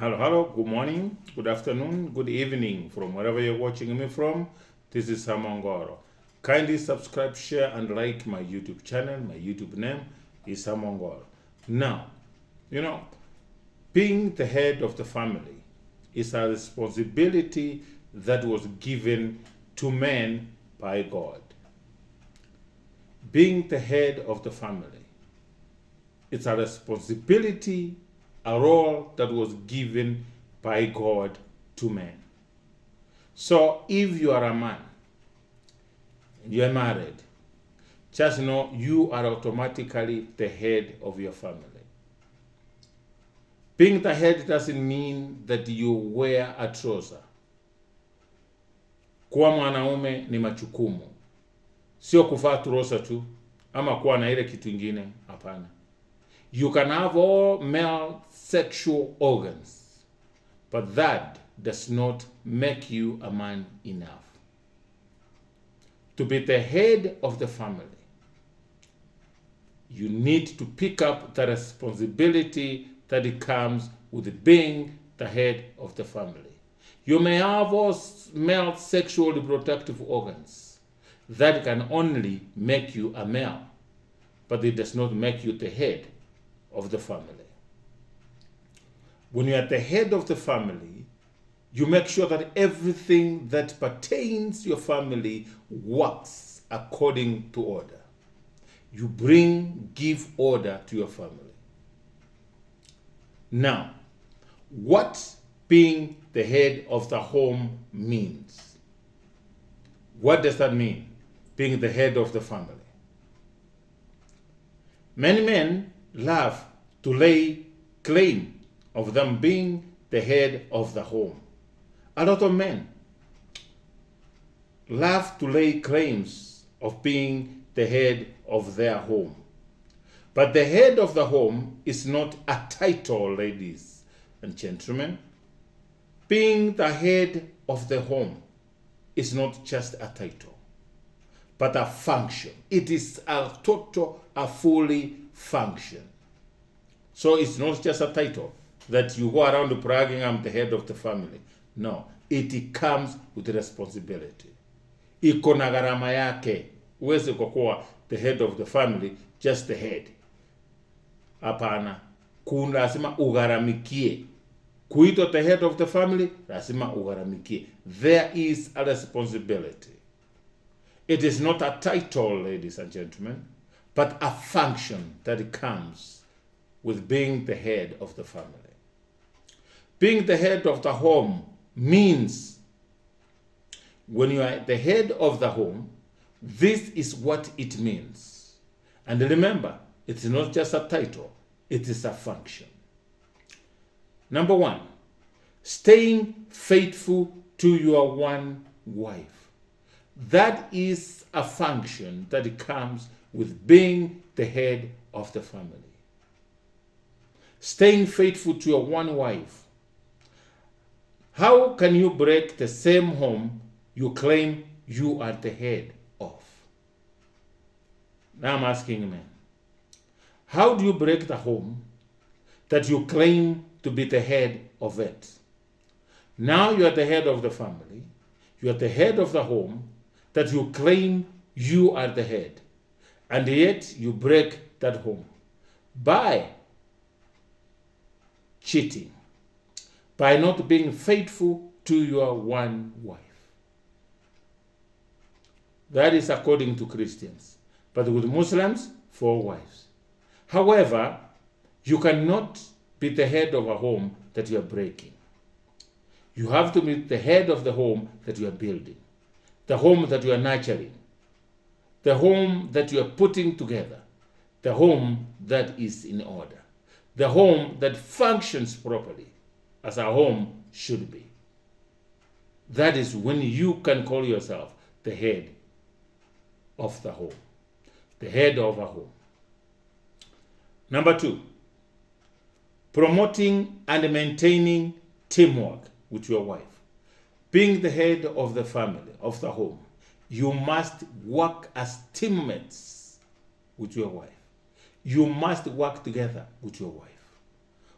Hello, good morning, good afternoon, good evening from wherever you're watching me from. This is Samongoro. Kindly subscribe, share, and like my YouTube channel. My YouTube name is Samongoro. Now, being the head of the family is a responsibility that was given to men by God. Being the head of the family, it's a responsibility, a role that was given by God to men. So if you are a man, you are married, just know you are automatically the head of your family. Being the head doesn't mean that you wear a trouser. Kuwa mwanaume ni majukumu, sio kuvaa trouser tu ama kuwa na ile kitu ingine. Hapana. You can have all male sexual organs, but that does not make you a man enough. To be the head of the family, you need to pick up the responsibility that it comes with being the head of the family. You may have all male sexual reproductive organs that can only make you a male, but it does not make you the head of the family. When you are the head of the family, you make sure that everything that pertains to your family works according to order. You give order to your family. Now, what being the head of the home means? What does that mean, being the head of the family? Many men love to lay claim of them being the head of the home. A lot of men love to lay claims of being the head of their home. But the head of the home is not a title, ladies and gentlemen. Being the head of the home is not just a title, but a function. It is a fully function. So it's not just a title that you go around bragging, I'm the head of the family. No, it comes with responsibility. Iko na gharama yake. Huwezi kuwa the head of the family, just the head. Hapana. Kuna lazima ugharamikie. Kuitwa the head of the family, lazima ugharamikie. There is a responsibility. It is not a title, ladies and gentlemen, but a function that comes with being the head of the family. Being the head of the home means when you are the head of the home, this is what it means. And remember, it's not just a title, it is a function. Number one, staying faithful to your one wife. That is a function that comes with being the head of the family. Staying faithful to your one wife. How can you break the same home you claim you are the head of? Now I'm asking men. How do you break the home that you claim to be the head of it? Now you are the head of the family. You are the head of the home that you claim you are the head. And yet you break that home by cheating, by not being faithful to your one wife. That is according to Christians. But with Muslims, 4 wives. However, you cannot be the head of a home that you are breaking. You have to be the head of the home that you are building, the home that you are nurturing, the home that you are putting together, the home that is in order, the home that functions properly as a home should be. That is when you can call yourself the head of the home, the head of a home. Number 2, promoting and maintaining teamwork with your wife. Being the head of the family, of the home, you must work as teammates with your wife. You must work together with your wife.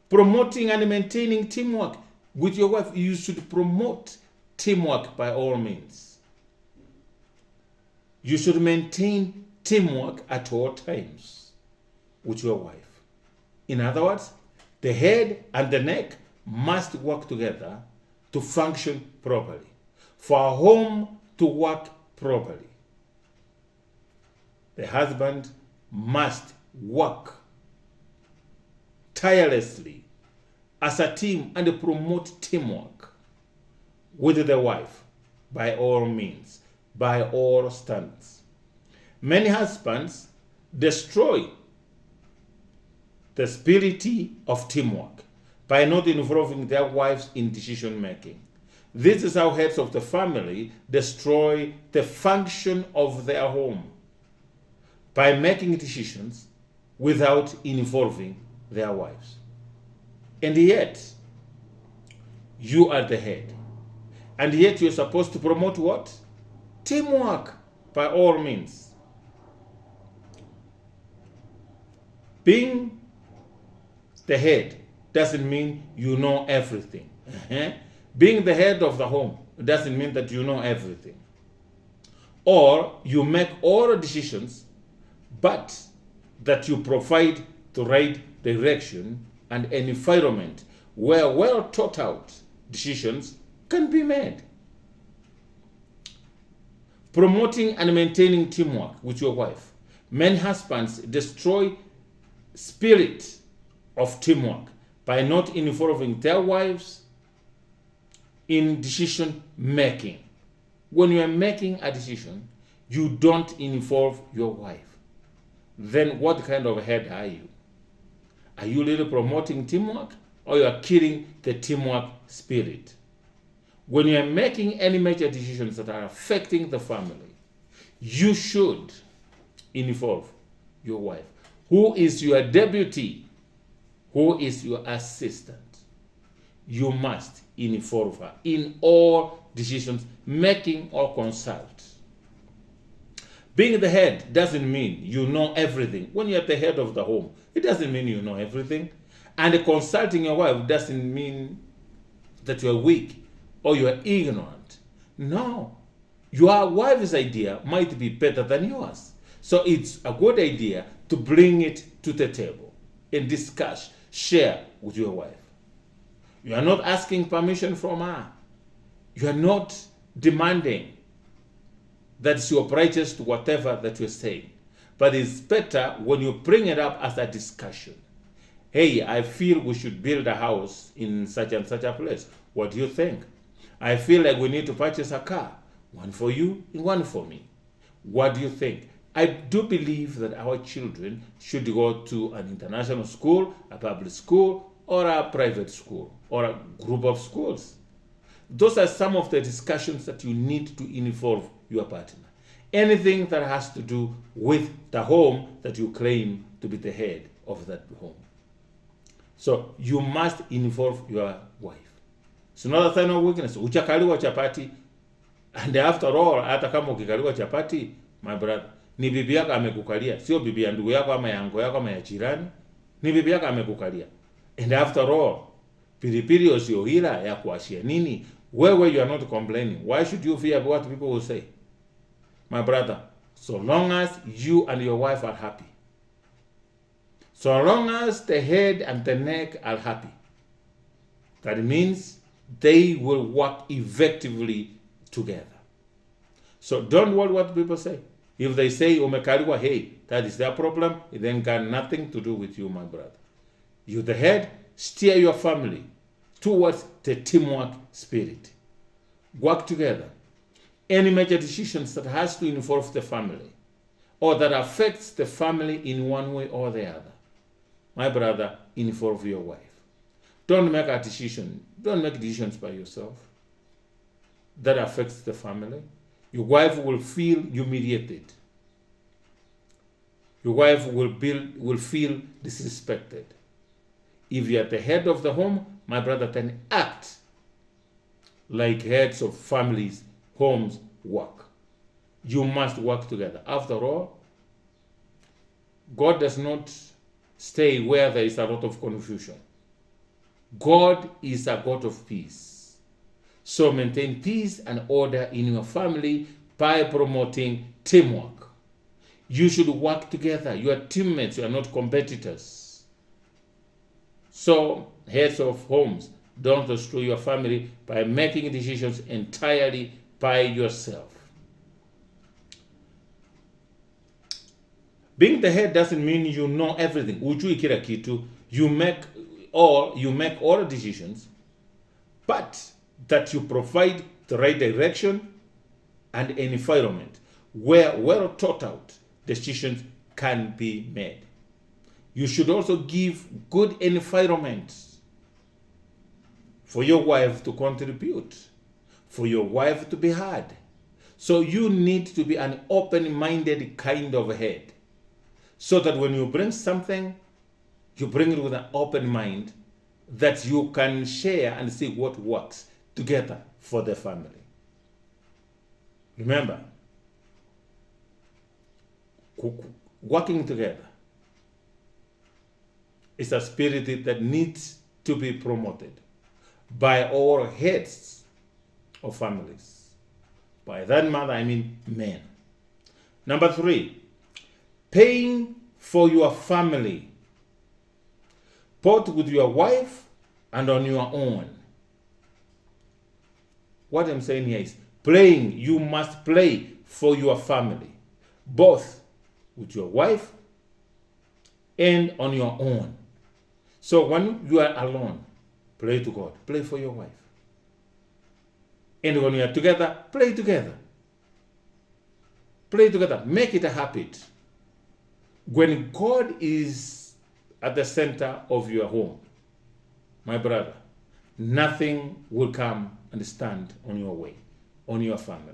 Promoting and maintaining teamwork with your wife. You should promote teamwork by all means. You should maintain teamwork at all times with your wife. In other words, the head and the neck must work together to function properly. For a home to work properly, the husband must work tirelessly as a team and promote teamwork with the wife by all means, by all standards. Many husbands destroy the spirit of teamwork by not involving their wives in decision making. This is how heads of the family destroy the function of their home, by making decisions without involving their wives. And yet, you are the head. And yet you're supposed to promote what? Teamwork by all means. Being the head doesn't mean you know everything. Being the head of the home doesn't mean that you know everything. Or you make all decisions, but that you provide the right direction and an environment where well thought out decisions can be made. Promoting and maintaining teamwork with your wife. Many husbands destroy spirit of teamwork by not involving their wives in decision making. When you are making a decision, you don't involve your wife. Then what kind of head are you? Are you really promoting teamwork, or you are killing the teamwork spirit? When you are making any major decisions that are affecting the family, you should involve your wife. Who is your deputy? Who is your assistant? You must involve her in all decisions making or consult. Being the head doesn't mean you know everything. When you're the head of the home, it doesn't mean you know everything. And consulting your wife doesn't mean that you're weak or you're ignorant. No. Your wife's idea might be better than yours. So it's a good idea to bring it to the table and discuss, share with your wife. You are not asking permission from her. You are not demanding that she obliges to whatever that you're saying. But it's better when you bring it up as a discussion. Hey, I feel we should build a house in such and such a place. What do you think? I feel like we need to purchase a car. One for you and one for me. What do you think? I do believe that our children should go to an international school, a public school, or a private school, or a group of schools. Those are some of the discussions that you need to involve your partner. Anything that has to do with the home that you claim to be the head of that home. So you must involve your wife. It's not a sign of weakness. Uchakaliwa chapati. And after all, hata kama ukikaliwa chapati, my brother, ni bibi yako amekukalia. Sio bibi ya ndugu yako ama ya ango yako ama ya jirani. Ni bibi yako amekukalia. And after all, pilipili usiohila ya kuashia nini? Wewe, you are not complaining. Why should you fear what people will say? My brother, so long as you and your wife are happy, so long as the head and the neck are happy, that means they will work effectively together. So don't worry what people say. If they say, umekaliwa, hey, that is their problem, it then got nothing to do with you, my brother. You, the head, steer your family towards the teamwork spirit. Work together. Any major decisions that has to involve the family or that affects the family in one way or the other, my brother, involve your wife. Don't make a decision. Don't make decisions by yourself that affects the family. Your wife will feel humiliated. Your wife will feel disrespected. If you are the head of the home, my brother, then act like heads of families, homes work. You must work together. After all, God does not stay where there is a lot of confusion. God is a God of peace. So maintain peace and order in your family by promoting teamwork. You should work together. You are teammates, you are not competitors. So, heads of homes, don't destroy your family by making decisions entirely by yourself. Being the head doesn't mean you know everything. Ujui kila kitu. You make all decisions, but that you provide the right direction and an environment where well thought out decisions can be made. You should also give good environment for your wife to contribute, for your wife to be heard. So you need to be an open-minded kind of head, so that when you bring something, you bring it with an open mind that you can share and see what works together for the family. Remember, working together is a spirit that needs to be promoted by all heads of families. By that matter, I mean men. Number 3, paying for your family, both with your wife and on your own. What I'm saying here is playing. You must play for your family, both with your wife and on your own. So when you are alone, pray to God, play for your wife. And when you are together, play together. Play together, make it a habit. When God is at the center of your home, my brother, nothing will come and stand on your way, on your family.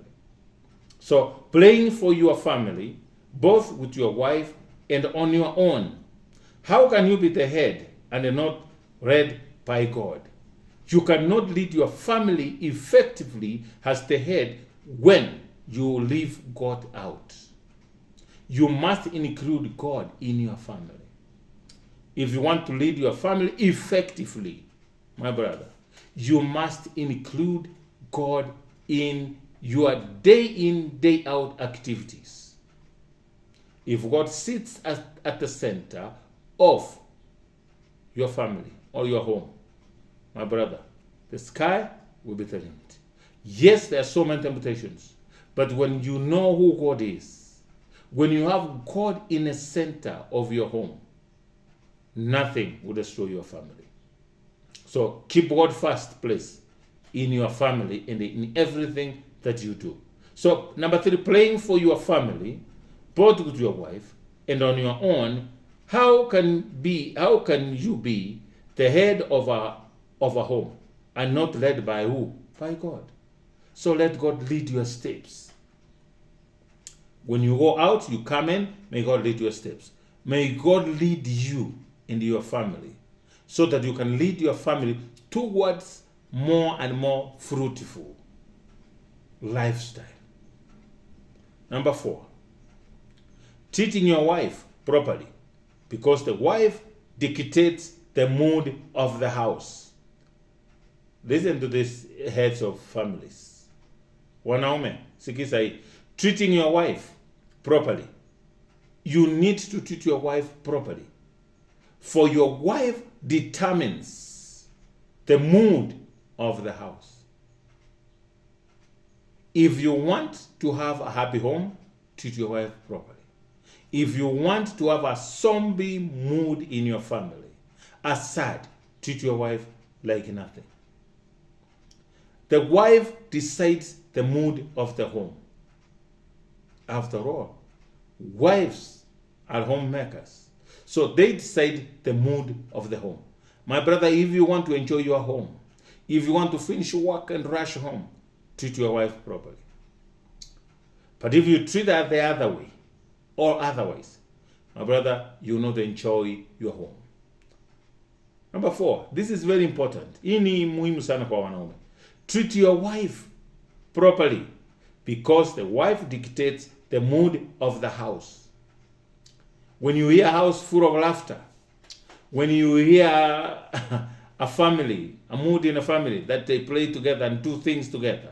So playing for your family, both with your wife and on your own. How can you be the head and not led by God? You cannot lead your family effectively as the head when you leave God out. You must include God in your family. If you want to lead your family effectively, my brother, you must include God in your day in, day out activities. If God sits at the center of your family or your home, my brother, the sky will be the limit. Yes, there are so many temptations, but when you know who God is, when you have God in the center of your home, nothing will destroy your family. So keep God first place in your family and in everything that you do. So number 3, playing for your family, both with your wife and on your own. How can you be the head of a home and not led by who? By God. So let God lead your steps. When you go out, you come in, may God lead your steps. May God lead you into your family so that you can lead your family towards more and more fruitful lifestyle. Number 4, treating your wife properly, because the wife dictates the mood of the house. Listen to this, heads of families. Wanaume, sikiza hii. Treating your wife properly. You need to treat your wife properly. For your wife determines the mood of the house. If you want to have a happy home, treat your wife properly. If you want to have a zombie mood in your family, a sad, treat your wife like nothing. The wife decides the mood of the home. After all, wives are homemakers. So they decide the mood of the home. My brother, if you want to enjoy your home, if you want to finish work and rush home, treat your wife properly. But if you treat her the other way, or otherwise, my brother, you will not enjoy your home. Number 4, this is very important. Hii ni muhimu sana kwa wanaume. Treat your wife properly, because the wife dictates the mood of the house. When you hear a house full of laughter, when you hear a family, a mood in a family that they play together and do things together,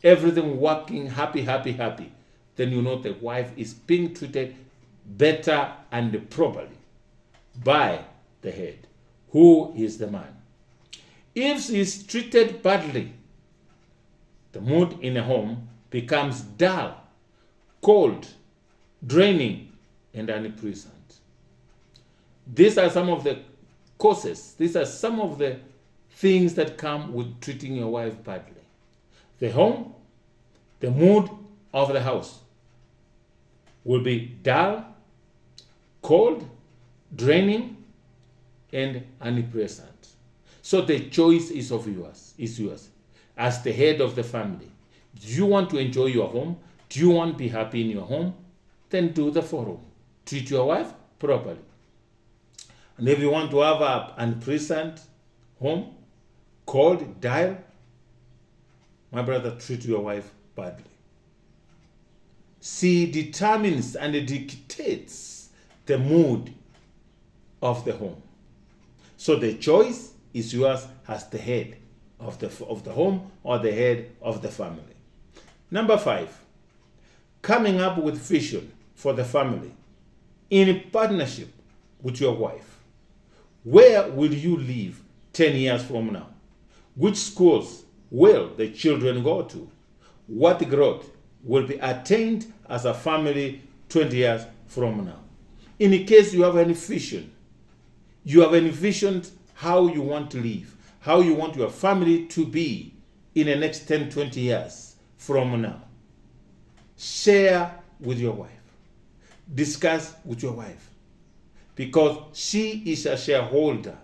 everything working, happy, happy, happy, then you know the wife is being treated better and properly by the head, who is the man. If she is treated badly, the mood in a home becomes dull, cold, draining, and unpleasant. These are some of the causes. These are some of the things that come with treating your wife badly. The home, the mood of the house will be dull, cold, draining, and unpleasant. So the choice is yours. As the head of the family, do you want to enjoy your home? Do you want to be happy in your home? Then do the following. Treat your wife properly. And if you want to have an unpleasant home, cold, dull, my brother, treat your wife badly. She determines and dictates the mood of the home. So the choice is yours as the head of the home or the head of the family. Number 5, coming up with vision for the family in partnership with your wife. Where will you live 10 years from now? Which schools will the children go to? What growth will be attained as a family 20 years from now? In case you have any vision, you have envisioned how you want to live, how you want your family to be in the next 10, 20 years from now. Share with your wife. Discuss with your wife. Because she is a shareholder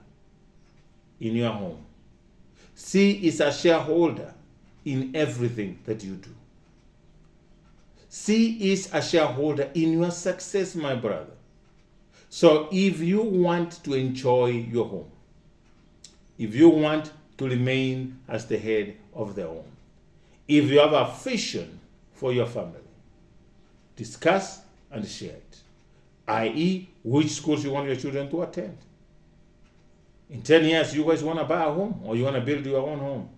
in your home. She is a shareholder in everything that you do. She is a shareholder in your success, my brother. So if you want to enjoy your home, if you want to remain as the head of the home, if you have a vision for your family, discuss and share it. I.e., which schools you want your children to attend. In 10 years, you guys want to buy a home or you want to build your own home.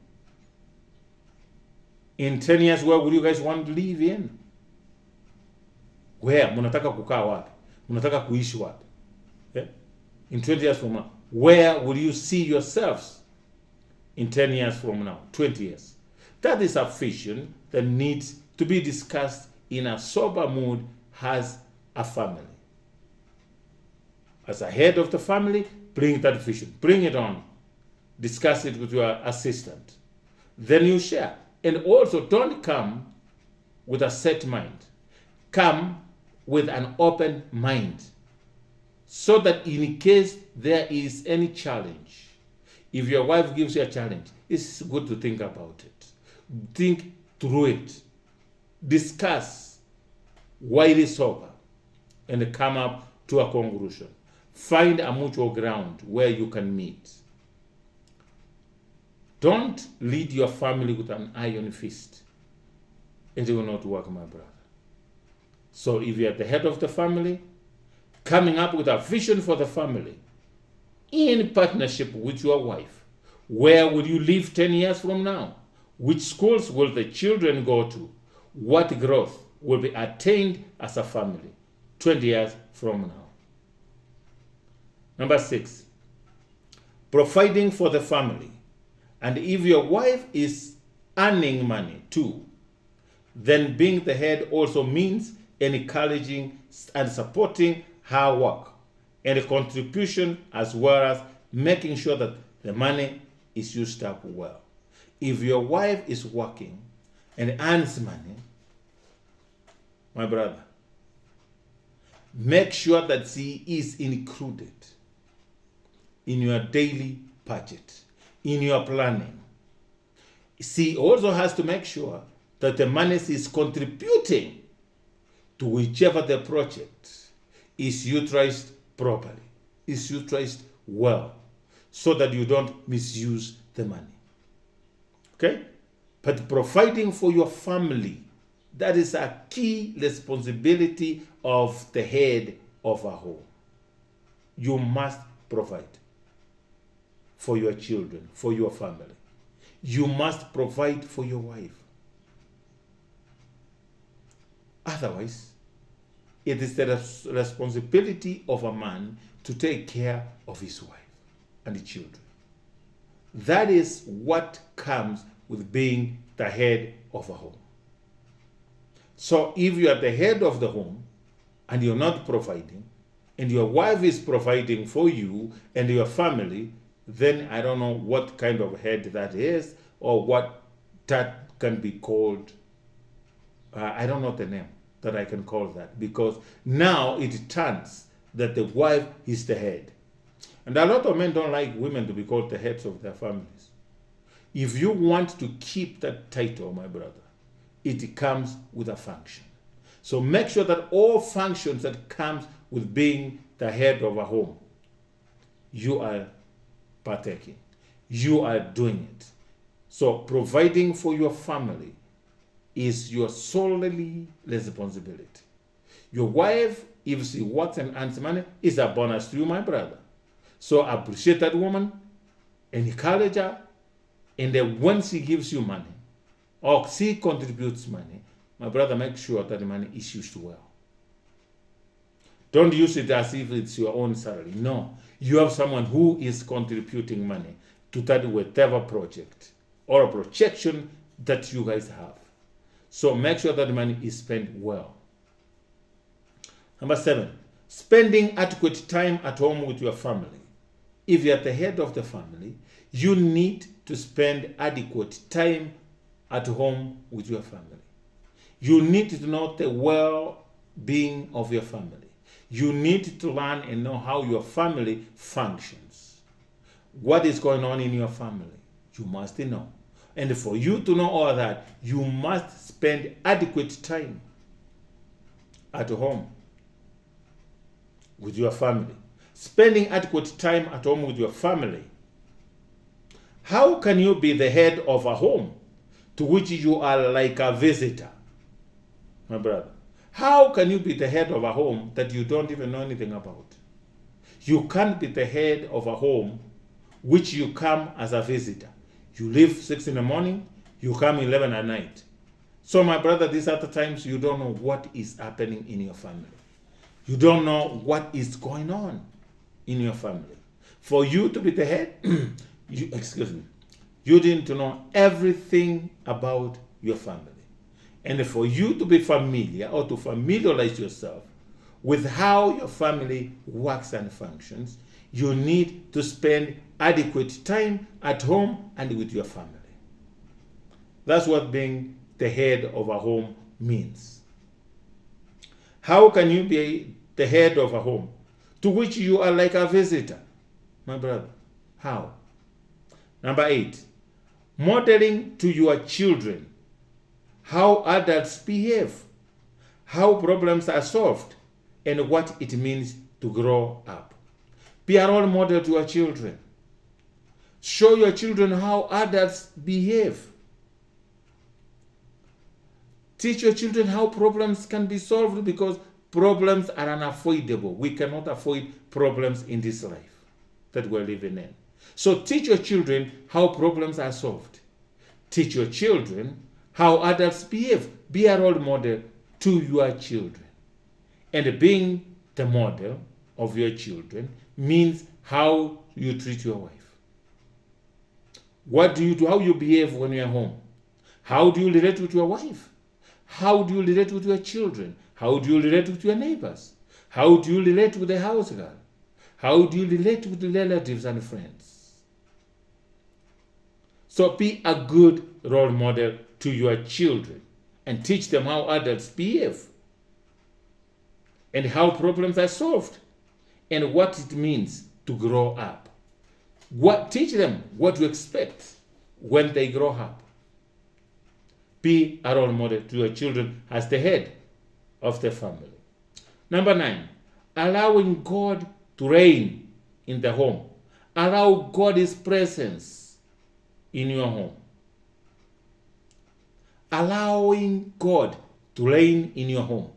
In 10 years, where would you guys want to live in? Where? Munataka kukaa wapi? Munataka kuishi wapi? Yeah? In 20 years from now, where will you see yourselves in 10 years from now, 20 years? That is a vision that needs to be discussed in a sober mood as a family. As a head of the family, bring that vision. Bring it on. Discuss it with your assistant. Then you share. And also, don't come with a set mind. Come with an open mind. So that in case there is any challenge, if your wife gives you a challenge, it's good to think about it. Think through it. Discuss widely sober and come up to a conclusion. Find a mutual ground where you can meet. Don't lead your family with an iron fist. It will not work, my brother. So if you're the head of the family, coming up with a vision for the family in partnership with your wife, where will you live 10 years from now? Which schools will the children go to? What growth will be attained as a family 20 years from now? Number 6, providing for the family. And if your wife is earning money too, then being the head also means encouraging and supporting her work and contribution, as well as making sure that the money is used up well. If your wife is working and earns money, my brother, make sure that she is included in your daily budget, in your planning. She also has to make sure that the money is contributing to whichever the project is utilized properly, is utilized well, so that you don't misuse the money. Okay? But providing for your family, that is a key responsibility of the head of a home. You must provide for your children, for your family. You must provide for your wife. Otherwise, it is the responsibility of a man to take care of his wife and the children. That is what comes with being the head of a home. So if you are the head of the home and you're not providing, and your wife is providing for you and your family, then I don't know what kind of head that is or what that can be called. I don't know the name that I can call that, because now it turns that the wife is the head. And a lot of men don't like women to be called the heads of their families. If you want to keep that title, my brother, it comes with a function. So make sure that all functions that comes with being the head of a home, you are partaking. You are doing it. So providing for your family is your solely responsibility. Your wife, if she works and earns money, is a bonus to you, my brother. So appreciate that woman, encourage her, and then when she gives you money, or she contributes money, my brother, make sure that the money is used well. Don't use it as if it's your own salary. No, you have someone who is contributing money to that whatever project or a projection that you guys have. So make sure that the money is spent well. Number 7, spending adequate time at home with your family. If you're the head of the family, you need to spend adequate time at home with your family. You need to know the well-being of your family. You need to learn and know how your family functions. What is going on in your family? You must know. And for you to know all that, you must spend adequate time at home with your family. Spending adequate time at home with your family. How can you be the head of a home to which you are like a visitor, my brother? How can you be the head of a home that you don't even know anything about? You can't be the head of a home which you come as a visitor. You leave 6 in the morning, you come 11 at night. So my brother, these are the times you don't know what is happening in your family. You don't know what is going on in your family. For you to be the head, you need to know everything about your family. And for you to be familiar or to familiarize yourself with how your family works and functions, you need to spend adequate time at home and with your family. That's what being the head of a home means. How can you be the head of a home to which you are like a visitor, my brother? How? Number 8, modeling to your children how adults behave, how problems are solved, and what it means to grow up. Be a role model to your children. Show your children how adults behave. Teach your children how problems can be solved, because problems are unavoidable. We cannot avoid problems in this life that we're living in. So teach your children how problems are solved. Teach your children how adults behave. Be a role model to your children. And being the model of your children means how you treat your wife. What do you do? How you behave when you're home? How do you relate with your wife? How do you relate with your children? How do you relate with your neighbors? How do you relate with the house girl? How do you relate with the relatives and friends? So be a good role model to your children and teach them how adults behave and how problems are solved and what it means to grow up. Teach them what to expect when they grow up. Be a role model to your children as the head of the family. Number 9, allowing God to reign in the home. Allow God's presence in your home. Allowing God to reign in your home.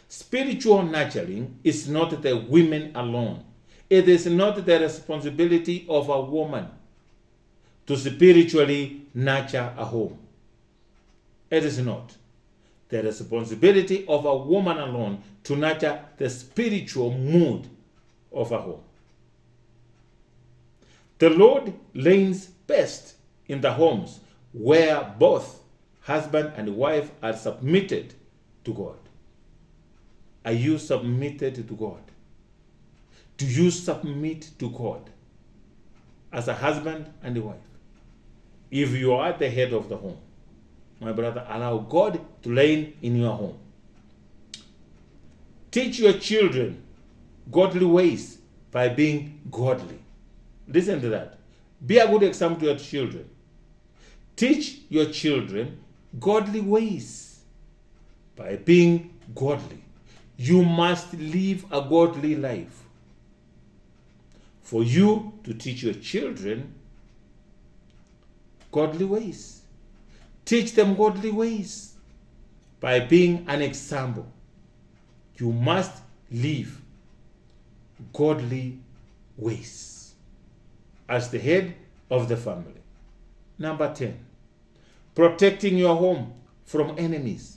Spiritual nurturing is not the women alone. It is not the responsibility of a woman to spiritually nurture a home. It is not the responsibility of a woman alone to nurture the spiritual mood of a home. The Lord reigns best in the homes where both husband and wife are submitted to God. Are you submitted to God? Do you submit to God as a husband and a wife? If you are the head of the home, my brother, allow God to reign in your home. Teach your children godly ways by being godly. Listen to that. Be a good example to your children. Teach your children godly ways by being godly. You must live a godly life. For you to teach your children godly ways. Teach them godly ways by being an example. You must live godly ways as the head of the family. Number 10, protecting your home from enemies.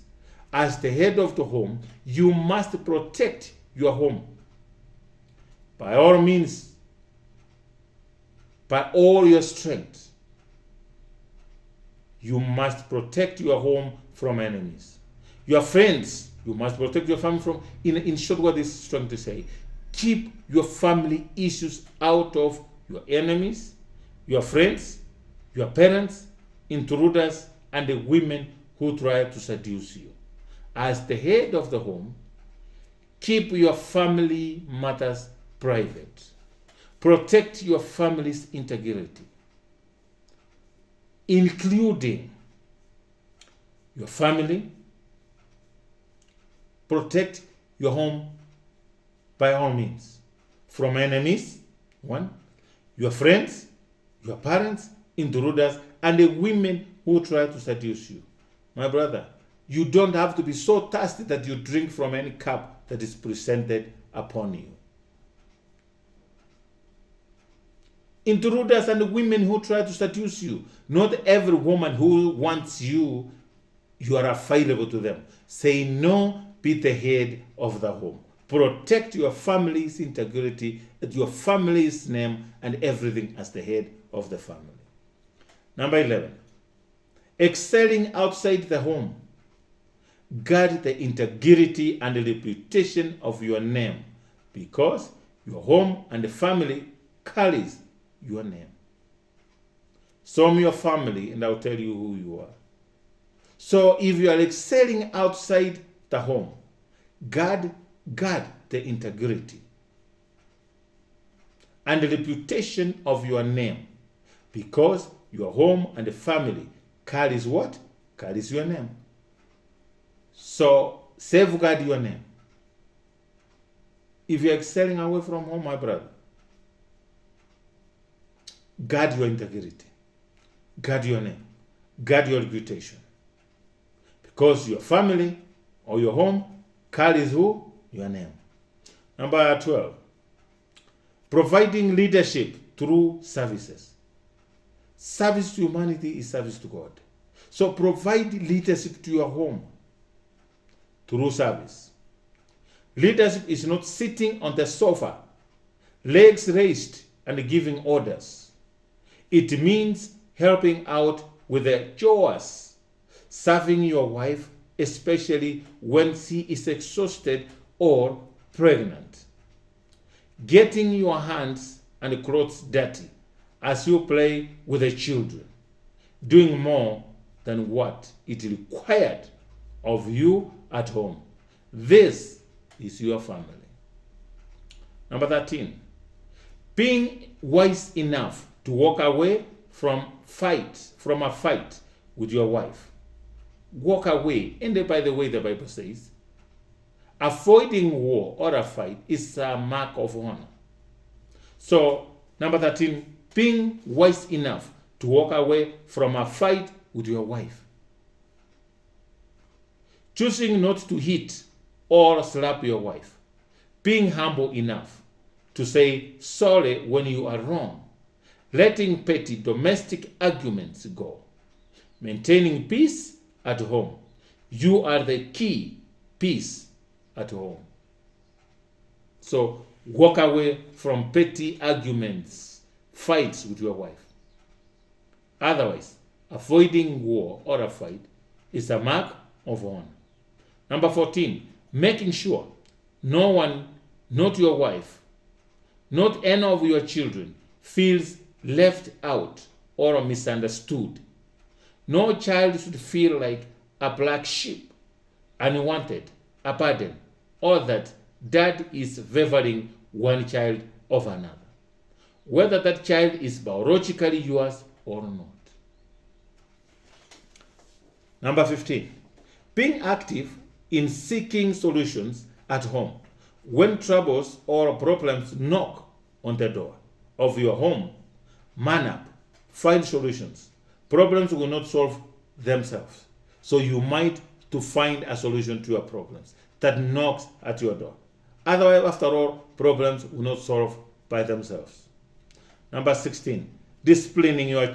As the head of the home, you must protect your home. By all means, by all your strength, you must protect your home from enemies. Your friends, you must protect your family from, in short, what this is trying to say, keep your family issues out of your enemies, your friends, your parents, intruders, and the women who try to seduce you. As the head of the home, keep your family matters private. Protect your family's integrity, including your family. Protect your home by all means from enemies, one, your friends, your parents, intruders, and the women who try to seduce you. My brother, you don't have to be so thirsty that you drink from any cup that is presented upon you. Intruders and the women who try to seduce you. Not every woman who wants you, you are available to them. Say no, be the head of the home. Protect your family's integrity, your family's name, and everything as the head of the family. Number 11, excelling outside the home. Guard the integrity and the reputation of your name, because your home and the family carries your name. Show me your family and I'll tell you who you are. So if you are excelling outside the home, guard the integrity and the reputation of your name, because your home and the family carries what? Carries your name. So safeguard your name. If you're excelling away from home, my brother, guard your integrity, guard your name, guard your reputation, because your family or your home carries who? Your name. Number 12, providing leadership through services. Service to humanity is service to God. So provide leadership to your home through service. Leadership is not sitting on the sofa, legs raised and giving orders. It means helping out with the chores, serving your wife, especially when she is exhausted or pregnant, getting your hands and clothes dirty as you play with the children, doing more than what it required of you at home. This is your family. Number 13, being wise enough to walk away from a fight with your wife. Walk away. And by the way, the Bible says, avoiding war or a fight is a mark of honor. So, number 13, being wise enough to walk away from a fight with your wife. Choosing not to hit or slap your wife. Being humble enough to say sorry when you are wrong. letting petty domestic arguments go, maintaining peace at home. You are the key peace at home. So walk away from petty arguments, fights with your wife. Otherwise, avoiding war or a fight is a mark of honor. Number 14, making sure no one, not your wife, not any of your children, feels left out or misunderstood. No child should feel like a black sheep, unwanted, abandoned, or that dad is favoring one child over another, whether that child is biologically yours or not. Number 15, being active in seeking solutions at home. When troubles or problems knock on the door of your home, man up, find solutions. Problems will not solve themselves. So you might to find a solution to your problems that knocks at your door. Otherwise, after all, problems will not solve by themselves. Number 16, disciplining your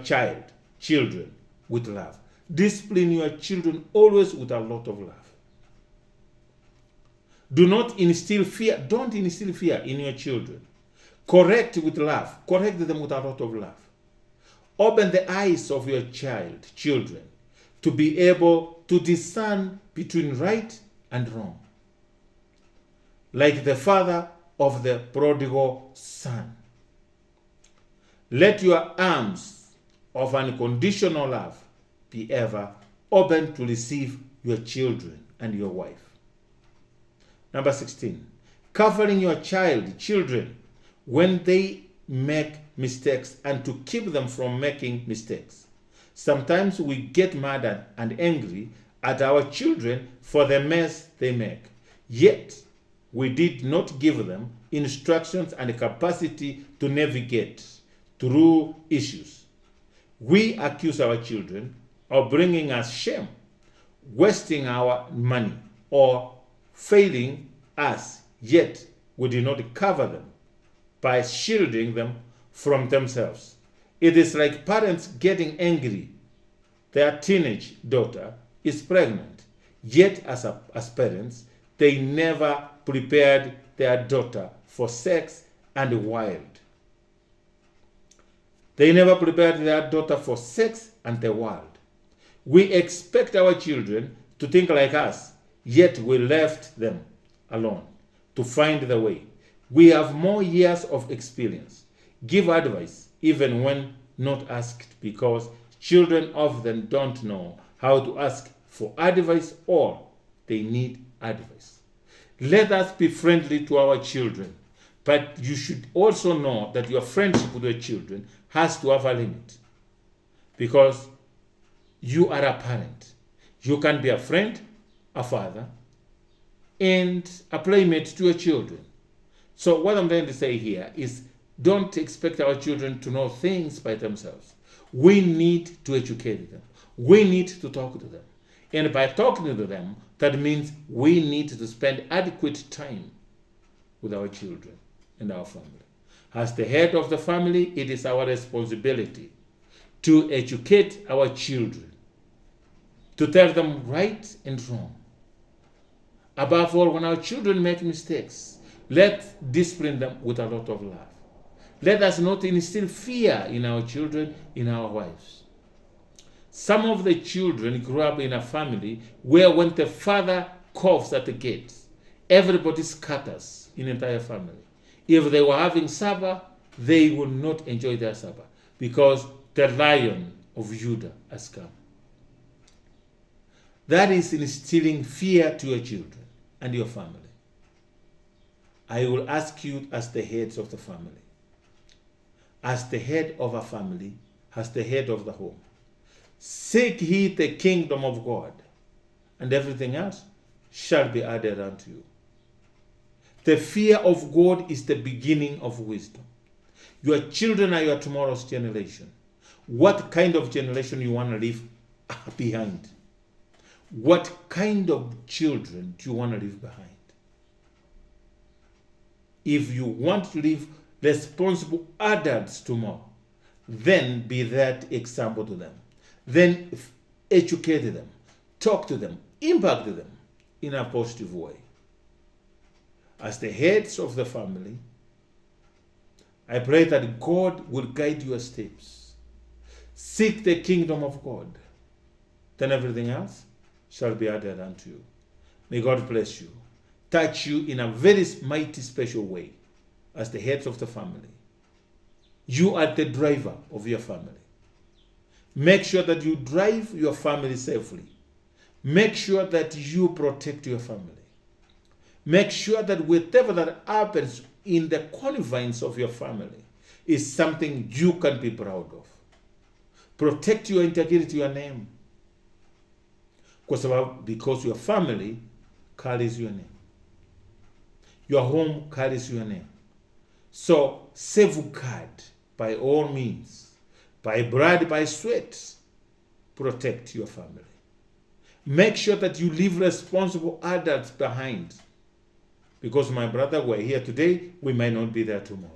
children with love. Discipline your children always with a lot of love. Do not instill fear. Don't instill fear in your children. Correct with love. Correct them with a lot of love. Open the eyes of your children, to be able to discern between right and wrong. Like the father of the prodigal son. Let your arms of unconditional love be ever open to receive your children and your wife. Number 16, covering your children when they make mistakes and to keep them from making mistakes. Sometimes we get mad and angry at our children for the mess they make, yet we did not give them instructions and capacity to navigate through issues. We accuse our children of bringing us shame, wasting our money, or failing us, yet we do not cover them by shielding them from themselves. It is like parents getting angry. Their teenage daughter is pregnant, yet as parents, they never prepared their daughter for sex and wild. They never prepared their daughter for sex and the world. We expect our children to think like us, yet we left them alone to find the way. We have more years of experience. Give advice even when not asked, because children often don't know how to ask for advice or they need advice. Let us be friendly to our children, but you should also know that your friendship with your children has to have a limit, because you are a parent. You can be a friend, a father, and a playmate to your children. So what I'm trying to say here is, don't expect our children to know things by themselves. We need to educate them. We need to talk to them. And by talking to them, that means we need to spend adequate time with our children and our family. As the head of the family, it is our responsibility to educate our children, to tell them right and wrong. Above all, when our children make mistakes, let's discipline them with a lot of love. Let us not instill fear in our children, in our wives. Some of the children grew up in a family where when the father coughs at the gate, everybody scatters in the entire family. If they were having supper, they will not enjoy their supper because the Lion of Judah has come. That is instilling fear to your children and your family. I will ask you as the heads of the family, as the head of a family, as the head of the home, seek ye the kingdom of God, and everything else shall be added unto you. The fear of God is the beginning of wisdom. Your children are your tomorrow's generation. What kind of generation you want to leave behind? What kind of children do you want to leave behind? If you want to leave responsible adults tomorrow, then be that example to them. Then educate them, talk to them, impact them in a positive way. As the heads of the family, I pray that God will guide your steps. Seek the kingdom of God, then everything else shall be added unto you. May God bless you, touch you in a very mighty special way as the heads of the family. You are the driver of your family. Make sure that you drive your family safely. Make sure that you protect your family. Make sure that whatever that happens in the confines of your family is something you can be proud of. Protect your integrity, your name. Because your family carries your name. Your home carries your name. So safeguard by all means, by blood, by sweat, protect your family. Make sure that you leave responsible adults behind. Because my brother, we're here today, we might not be there tomorrow.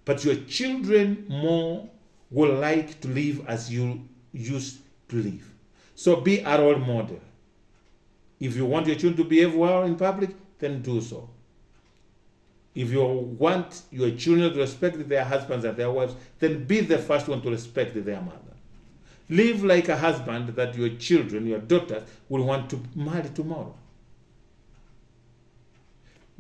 But your children more will like to live as you used to live. So be a role model. If you want your children to behave well in public, then do so. If you want your children to respect their husbands and their wives, then be the first one to respect their mother. Live like a husband that your children, your daughters, will want to marry tomorrow.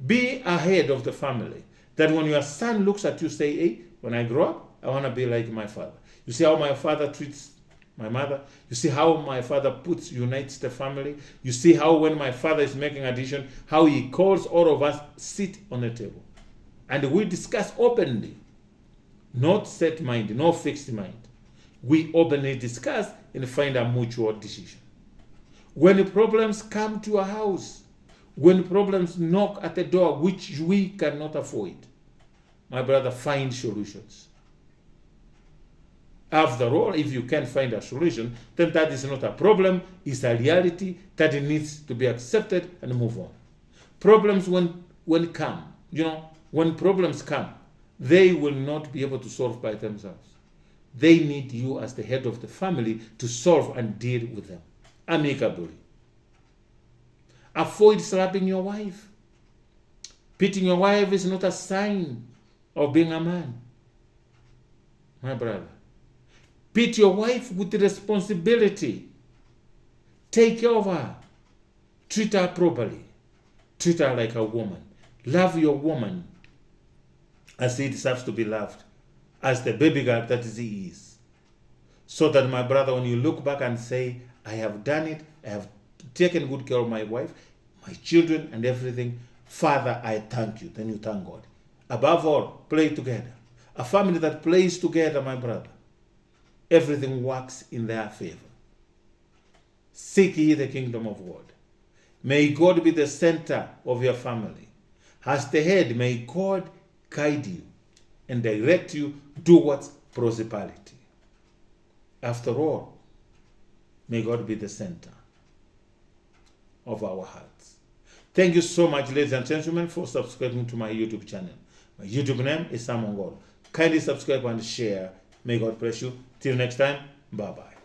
Be ahead of the family. That when your son looks at you, say, hey, when I grow up, I want to be like my father. You see how my father treats my mother? You see how my father unites the family? You see how when my father is making a decision, how he calls all of us sit on the table. And we discuss openly. Not set mind, no fixed mind. We openly discuss and find a mutual decision. When problems come to our house, when problems knock at the door, which we cannot avoid, my brother, find solutions. After all, if you can't find a solution, then that is not a problem, it's a reality that it needs to be accepted and move on. Problems when problems come, they will not be able to solve by themselves. They need you as the head of the family to solve and deal with them amicably. Avoid slapping your wife. Beating your wife is not a sign of being a man. My brother, beat your wife with responsibility. Take care of her. Treat her properly. Treat her like a woman. Love your woman as he deserves to be loved, as the baby girl that he is. So that, my brother, when you look back and say, I have done it, I have taken good care of my wife, my children, and everything, Father, I thank you. Then you thank God. Above all, play together. A family that plays together, my brother, everything works in their favor. Seek ye the kingdom of God. May God be the center of your family. As the head, may God guide you and direct you towards prosperity. After all, may God be the center of our hearts. Thank you so much, ladies and gentlemen, for subscribing to my YouTube channel. My YouTube name is Sam Ongoro. Kindly subscribe and share. May God bless you. Till next time, bye-bye.